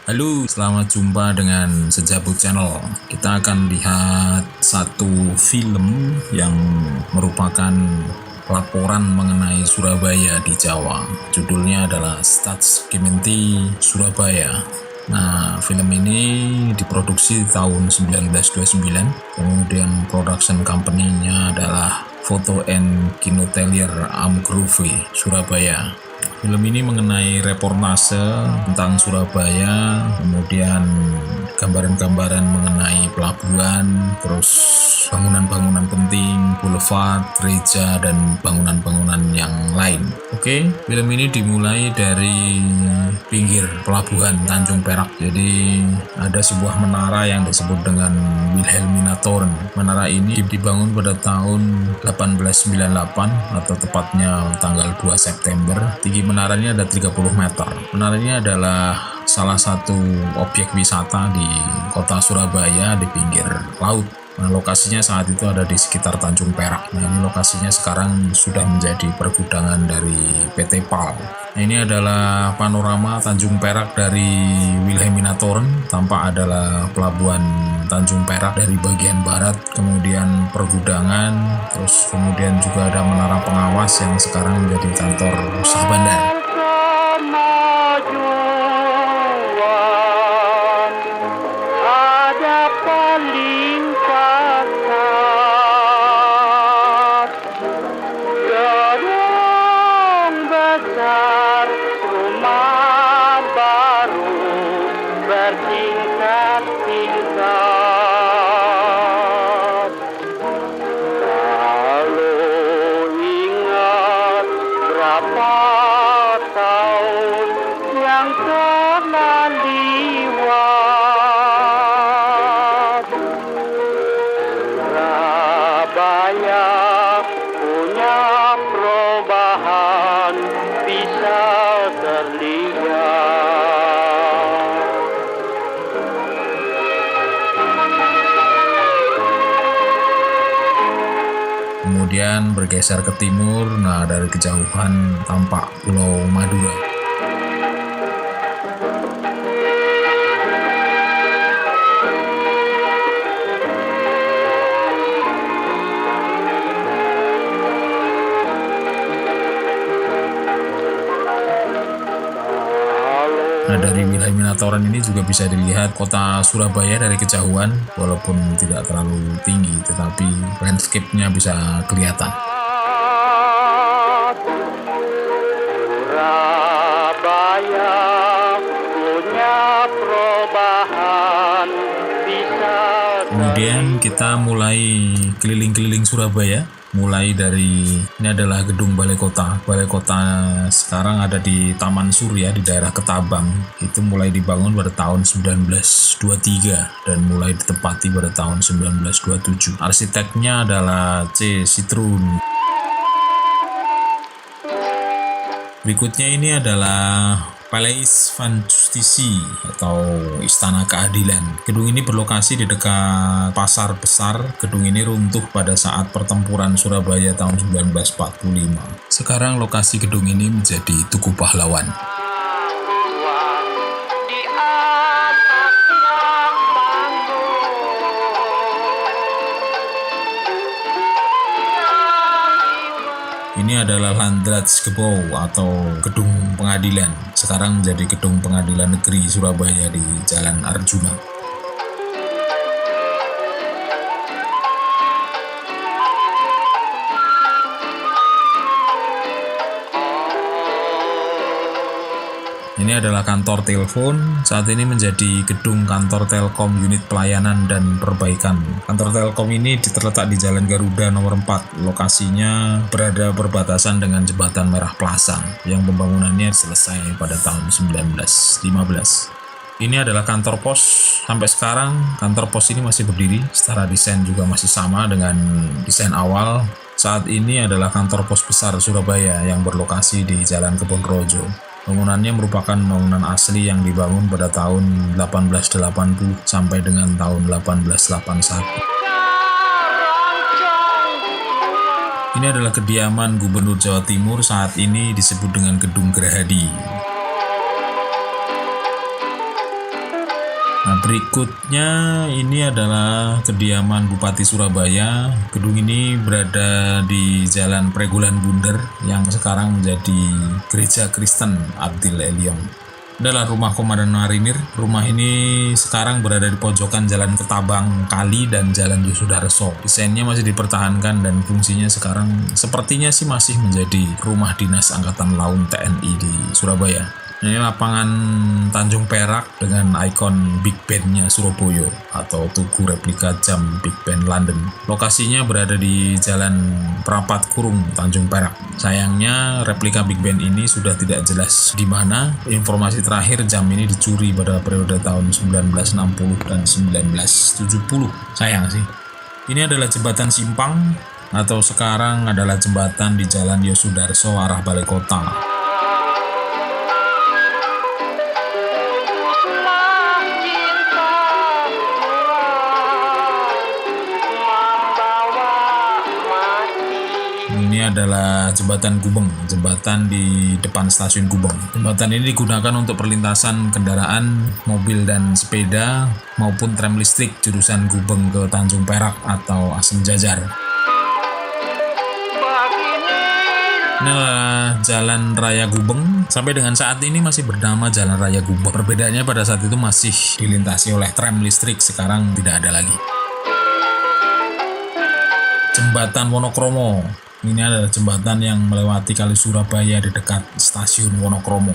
Halo, selamat jumpa dengan Sejabut Channel. Kita akan lihat satu film yang merupakan laporan mengenai Surabaya di Jawa. Judulnya adalah Stadsgemeente Surabaya. Nah, film ini diproduksi tahun 1929, kemudian production company-nya adalah Foto and Kinotelier Amgrove, Surabaya. Film ini mengenai reportase tentang Surabaya, kemudian gambaran-gambaran mengenai pelabuhan, terus bangunan-bangunan penting, boulevard, gereja, dan bangunan-bangunan yang lain. Oke, film ini dimulai dari pinggir pelabuhan Tanjung Perak. Jadi ada sebuah menara yang disebut dengan Wilhelminatorn. Menara ini dibangun pada tahun 1898 atau tepatnya tanggal 2 September. Tinggi menaranya ada 30 meter. Menaranya adalah salah satu objek wisata di kota Surabaya di pinggir laut. Nah, lokasinya saat itu ada di sekitar Tanjung Perak. Nah, ini lokasinya sekarang sudah menjadi pergudangan dari PT PAL. Nah, ini adalah panorama Tanjung Perak dari Wilhelminatorn. Tampak adalah pelabuhan Tanjung Perak dari bagian barat, kemudian pergudangan, terus kemudian juga ada menara pengawas yang sekarang menjadi kantor Syah Bandar. Kemudian bergeser ke timur, nah dari kejauhan tampak Pulau Madura. Nah, dari Wilhelminatorn ini juga bisa dilihat kota Surabaya dari kejauhan, walaupun tidak terlalu tinggi, tetapi landscape-nya bisa kelihatan. Surabaya punya perubahan bisa. Kemudian kita mulai keliling-keliling Surabaya. Mulai dari, ini adalah gedung Balai Kota. Balai Kota sekarang ada di Taman Surya di daerah Ketabang. Itu mulai dibangun pada tahun 1923 dan mulai ditempati pada tahun 1927. Arsiteknya adalah C. Citroen. Berikutnya ini adalah Paleis van Justitie atau Istana Keadilan. Gedung ini berlokasi di dekat Pasar Besar. Gedung ini runtuh pada saat pertempuran Surabaya tahun 1945. Sekarang lokasi gedung ini menjadi Tugu Pahlawan. Ini adalah Landratsgebouw atau Gedung Pengadilan. Sekarang menjadi Gedung Pengadilan Negeri Surabaya di Jalan Arjuna. Ini adalah kantor telepon. Saat ini menjadi gedung kantor Telkom unit pelayanan dan perbaikan. Kantor Telkom ini terletak di Jalan Garuda nomor 4. Lokasinya berada berbatasan dengan Jembatan Merah Plaza yang pembangunannya selesai pada tahun 1915. Ini adalah kantor pos. Sampai sekarang kantor pos ini masih berdiri. Secara desain juga masih sama dengan desain awal. Saat ini adalah kantor pos besar Surabaya yang berlokasi di Jalan Kebonrojo. Bangunannya merupakan bangunan asli yang dibangun pada tahun 1880 sampai dengan tahun 1881. Ini adalah kediaman Gubernur Jawa Timur, saat ini disebut dengan Gedung Gerahadi. Nah, berikutnya ini adalah kediaman Bupati Surabaya. Gedung ini berada di Jalan Pregulan Bunder yang sekarang menjadi Gereja Kristen Abdil Eliong. Adalah rumah Komandan Marinir. Rumah ini sekarang berada di pojokan Jalan Ketabang Kali dan Jalan Yosudarso. Desainnya masih dipertahankan dan fungsinya sekarang sepertinya sih masih menjadi rumah dinas Angkatan Laut TNI di Surabaya. Ini lapangan Tanjung Perak dengan ikon Big Ben-nya Surabaya atau tugu replika jam Big Ben London. Lokasinya berada di Jalan Perapat Kurung, Tanjung Perak. Sayangnya replika Big Ben ini sudah tidak jelas di mana. Informasi terakhir jam ini dicuri pada periode tahun 1960 dan 1970. Sayang sih. Ini adalah jembatan Simpang atau sekarang adalah jembatan di Jalan Yosudarso arah Balai Kota. Ini adalah jembatan Gubeng, jembatan di depan stasiun Gubeng. Jembatan ini digunakan untuk perlintasan kendaraan, mobil dan sepeda maupun tram listrik jurusan Gubeng ke Tanjung Perak atau Asem Jajar. Ini adalah Jalan Raya Gubeng. Sampai dengan saat ini masih bernama Jalan Raya Gubeng. Perbedaannya pada saat itu masih dilintasi oleh tram listrik, sekarang tidak ada lagi. Jembatan Wonokromo. Ini adalah jembatan yang melewati Kali Surabaya di dekat stasiun Wonokromo.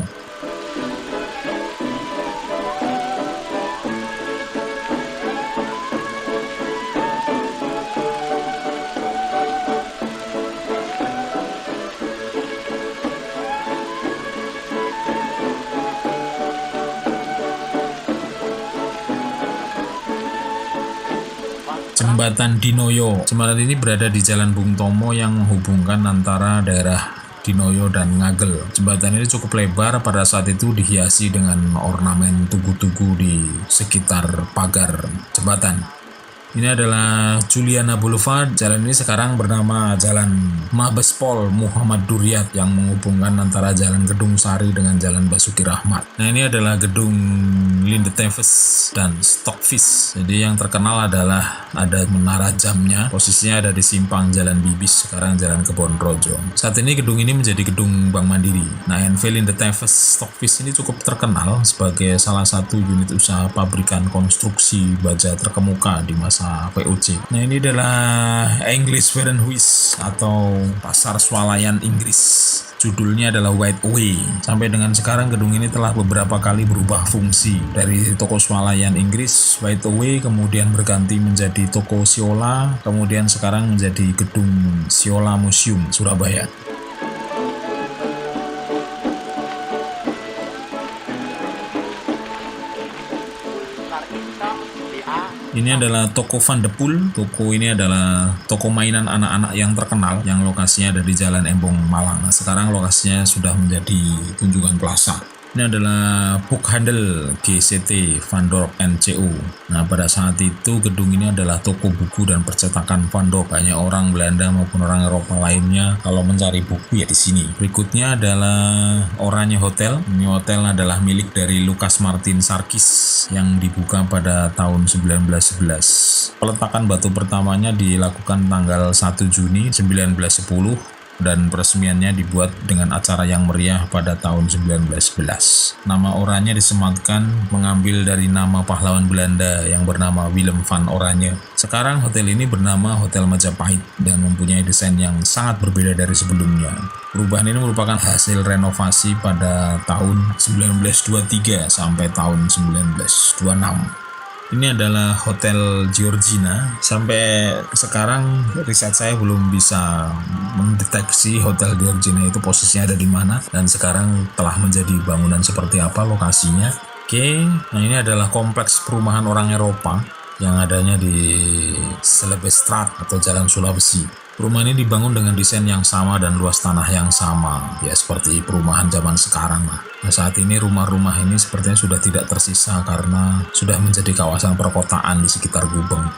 Jembatan Dinoyo. Jembatan ini berada di Jalan Bung Tomo yang menghubungkan antara daerah Dinoyo dan Ngagel. Jembatan ini cukup lebar, pada saat itu dihiasi dengan ornamen tugu-tugu di sekitar pagar jembatan. Ini adalah Juliana Boulevard. Jalan ini sekarang bernama Jalan Mabespol Muhammad Duryat yang menghubungkan antara Jalan Gedung Sari dengan Jalan Basuki Rahmat. Nah, ini adalah Gedung Linde Teves dan Stockfish. Jadi yang terkenal adalah ada menara jamnya. Posisinya ada di simpang Jalan Bibis, sekarang Jalan Kebon Rojo. Saat ini gedung ini menjadi gedung Bank Mandiri. Nah, NV Linde Teves Stockfish ini cukup terkenal sebagai salah satu unit usaha pabrikan konstruksi baja terkemuka di masa PUC. Nah, ini adalah English Warenhuis atau pasar swalayan Inggris. Judulnya adalah White Away. Sampai dengan sekarang gedung ini telah beberapa kali berubah fungsi. Dari toko swalayan Inggris, White Away, kemudian berganti menjadi toko Siola, kemudian sekarang menjadi gedung Siola Museum Surabaya. Ini adalah toko Van de Poel. Toko ini adalah toko mainan anak-anak yang terkenal yang lokasinya ada di Jalan Embong, Malang. Nah, sekarang lokasinya sudah menjadi Tunjungan Plaza. Ini adalah Boekhandel GCT Van Dorp NCO. Nah, pada saat itu gedung ini adalah toko buku dan percetakan Van Dorp. Banyak orang Belanda maupun orang Eropa lainnya kalau mencari buku ya di sini. Berikutnya adalah Oranje Hotel. Ini hotel adalah milik dari Lucas Martin Sarkis yang dibuka pada tahun 1911. Peletakan batu pertamanya dilakukan tanggal 1 Juni 1910. Dan peresmiannya dibuat dengan acara yang meriah pada tahun 1911. Nama Oranje disematkan mengambil dari nama pahlawan Belanda yang bernama Willem van Oranje. Sekarang hotel ini bernama Hotel Majapahit dan mempunyai desain yang sangat berbeda dari sebelumnya. Perubahan ini merupakan hasil renovasi pada tahun 1923 sampai tahun 1926. Ini adalah Hotel Georgina. Sampai sekarang riset saya belum bisa mendeteksi Hotel Georgina itu posisinya ada di mana dan sekarang telah menjadi bangunan seperti apa lokasinya. Oke, nah ini adalah kompleks perumahan orang Eropa yang adanya di Celebestrat atau Jalan Sulawesi. Rumah ini dibangun dengan desain yang sama dan luas tanah yang sama, ya seperti perumahan zaman sekarang lah. Nah, saat ini rumah-rumah ini sepertinya sudah tidak tersisa karena sudah menjadi kawasan perkotaan di sekitar Gubeng.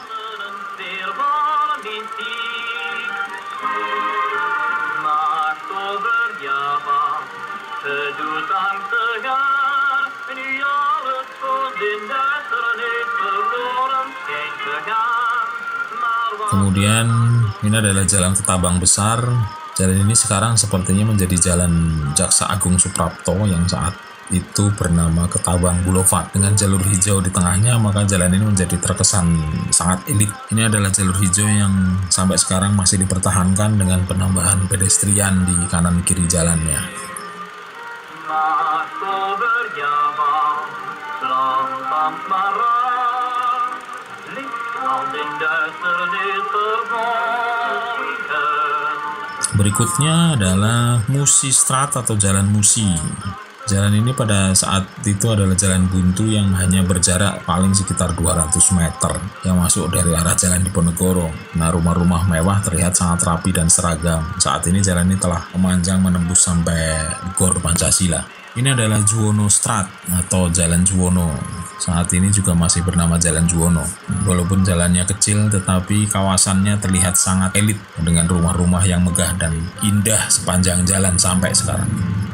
Kemudian ini adalah Jalan Ketabang Besar. Jalan ini sekarang sepertinya menjadi Jalan Jaksa Agung Suprapto yang saat itu bernama Ketabang Boulevard. Dengan jalur hijau di tengahnya, maka jalan ini menjadi terkesan sangat elit. Ini adalah jalur hijau yang sampai sekarang masih dipertahankan dengan penambahan pedestrian di kanan kiri jalannya. Berikutnya adalah Musi Strat atau Jalan Musi. Jalan ini pada saat itu adalah jalan buntu yang hanya berjarak paling sekitar 200 meter yang masuk dari arah Jalan Diponegoro. Nah, rumah-rumah mewah terlihat sangat rapi dan seragam. Saat ini jalan ini telah memanjang menembus sampai Gor Pancasila. Ini adalah Juwono Strat atau Jalan Juwono. Saat ini juga masih bernama Jalan Juwono. Walaupun jalannya kecil, tetapi kawasannya terlihat sangat elit dengan rumah-rumah yang megah dan indah sepanjang jalan sampai sekarang.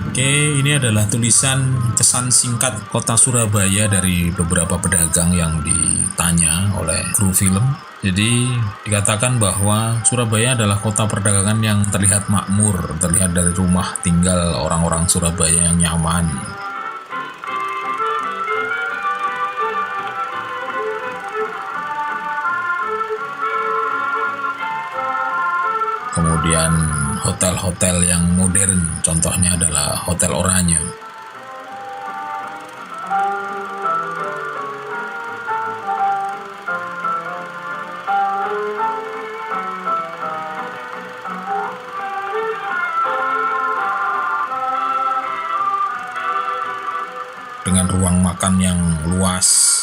Oke, ini adalah tulisan kesan singkat kota Surabaya dari beberapa pedagang yang ditanya oleh kru film. Jadi dikatakan bahwa Surabaya adalah kota perdagangan yang terlihat makmur, terlihat dari rumah tinggal orang-orang Surabaya yang nyaman. Kemudian hotel-hotel yang modern, contohnya adalah Hotel Oranye. Dengan ruang makan yang luas.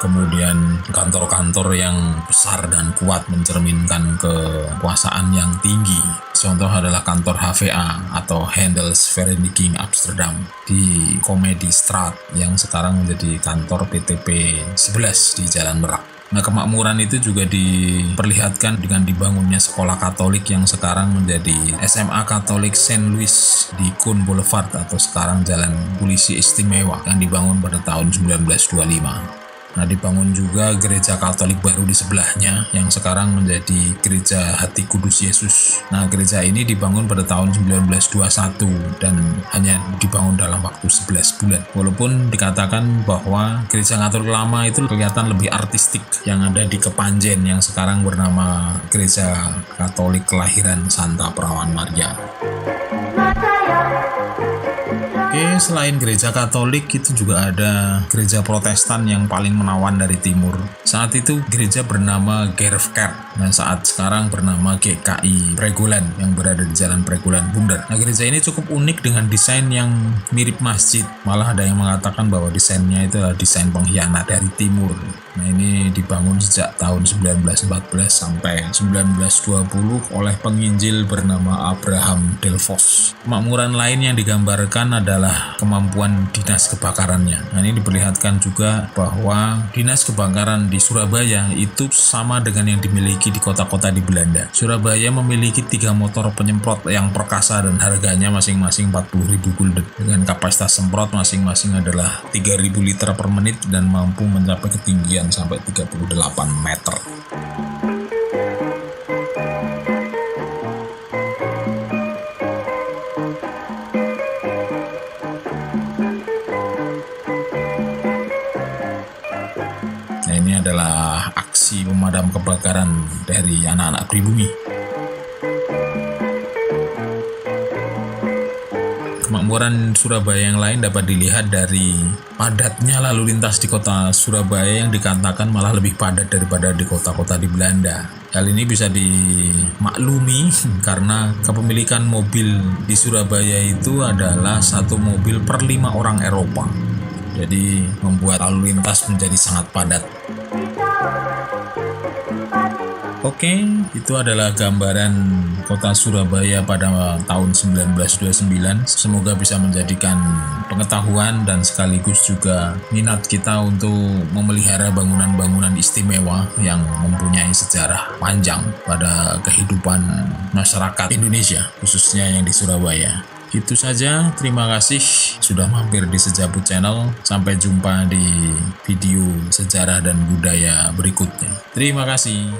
Kemudian kantor-kantor yang besar dan kuat mencerminkan kekuasaan yang tinggi. Contoh adalah kantor HVA atau Handelsvereniging Amsterdam di Comedy Straat yang sekarang menjadi kantor PTP 11 di Jalan Merak. Nah, kemakmuran itu juga diperlihatkan dengan dibangunnya sekolah Katolik yang sekarang menjadi SMA Katolik Saint Louis di Koen Boulevard atau sekarang Jalan Polisi Istimewa yang dibangun pada tahun 1925. Nah, dibangun juga gereja Katolik baru di sebelahnya yang sekarang menjadi Gereja Hati Kudus Yesus. Nah, gereja ini dibangun pada tahun 1921 dan hanya dibangun dalam waktu 11 bulan. Walaupun dikatakan bahwa gereja Katolik lama itu kelihatan lebih artistik yang ada di Kepanjen yang sekarang bernama Gereja Katolik Kelahiran Santa Perawan Maria. Oke, selain gereja Katolik itu juga ada gereja Protestan yang paling menawan dari timur. Saat itu gereja bernama Gerfkerk, dan saat sekarang bernama GKI Pregolan yang berada di Jalan Pregolan Bundar. Nah, gereja ini cukup unik dengan desain yang mirip masjid. Malah ada yang mengatakan bahwa desainnya itu adalah desain pengkhianat dari timur. Nah, ini dibangun sejak tahun 1914 sampai 1920 oleh penginjil bernama Abraham Delfos. Makmuran lain yang digambarkan adalah kemampuan dinas kebakarannya. Nah, ini diperlihatkan juga bahwa dinas kebakaran di Surabaya itu sama dengan yang dimiliki di kota-kota di Belanda. Surabaya memiliki 3 motor penyemprot yang perkasa dan harganya masing-masing 40.000 gulden. Dengan kapasitas semprot masing-masing adalah 3.000 liter per menit dan mampu mencapai ketinggian sampai 38 meter. Nah, ini adalah aksi pemadam kebakaran dari anak-anak pribumi. Kemakmuran Surabaya yang lain dapat dilihat dari padatnya lalu lintas di kota Surabaya yang dikatakan malah lebih padat daripada di kota-kota di Belanda. Hal ini bisa dimaklumi karena kepemilikan mobil di Surabaya itu adalah 1 mobil per 5 orang Eropa. Jadi membuat lalu lintas menjadi sangat padat. Oke, itu adalah gambaran kota Surabaya pada tahun 1929. Semoga bisa menjadikan pengetahuan dan sekaligus juga minat kita untuk memelihara bangunan-bangunan istimewa yang mempunyai sejarah panjang pada kehidupan masyarakat Indonesia, khususnya yang di Surabaya. Itu saja, terima kasih sudah mampir di Sejabut Channel. Sampai jumpa di video sejarah dan budaya berikutnya. Terima kasih.